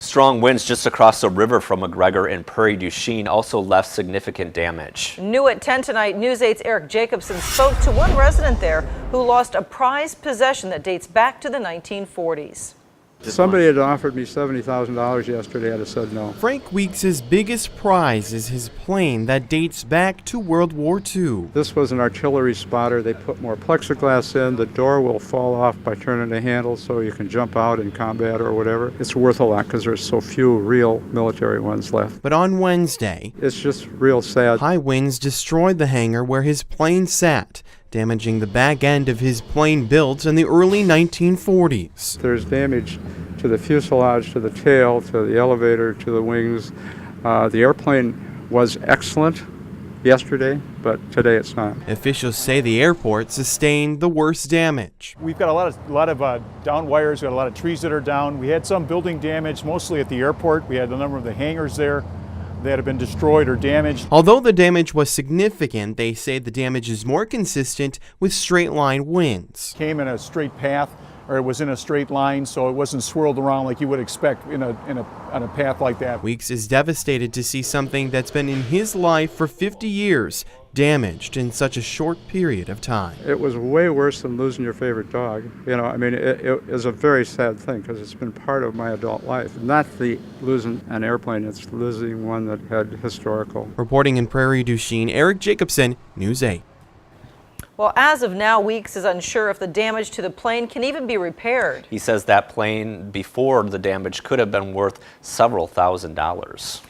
Strong winds just across the river from McGregor and Prairie Du Chien also left significant damage. New at 10 tonight, News 8's Eric Jacobson spoke to one resident there who lost a prized possession that dates back to the 1940s. Somebody had offered me $70,000 yesterday. I'd have said no. Frank Weeks' biggest prize is his plane that dates back to World War II. This was an artillery spotter. They put more plexiglass in. The door will fall off by turning the handle so you can jump out in combat or whatever. It's worth a lot because there's so few real military ones left. But on Wednesday, it's just real sad. High winds destroyed the hangar where his plane sat, damaging the back end of his plane built in the early 1940s. There's damage to the fuselage, to the tail, to the elevator, to the wings. The airplane was excellent yesterday, but today it's not. Officials say the airport sustained the worst damage. We've got a lot of down wires, we've got a lot of trees that are down. We had some building damage, mostly at the airport. We had a number of the hangars there that have been destroyed or damaged. Although the damage was significant, they say the damage is more consistent with straight line winds. Came in a straight path, or it was in a straight line, so it wasn't swirled around like you would expect on a path like that. Weeks is devastated to see something that's been in his life for 50 years damaged in such a short period of time. It was way worse than losing your favorite dog. You know, I mean, it is a very sad thing because it's been part of my adult life. Not the losing an airplane, it's losing one that had historical. Reporting in Prairie Du Chien, Eric Jacobson, News 8. Well, as of now, Weeks is unsure if the damage to the plane can even be repaired. He says that plane before the damage could have been worth several $1,000s.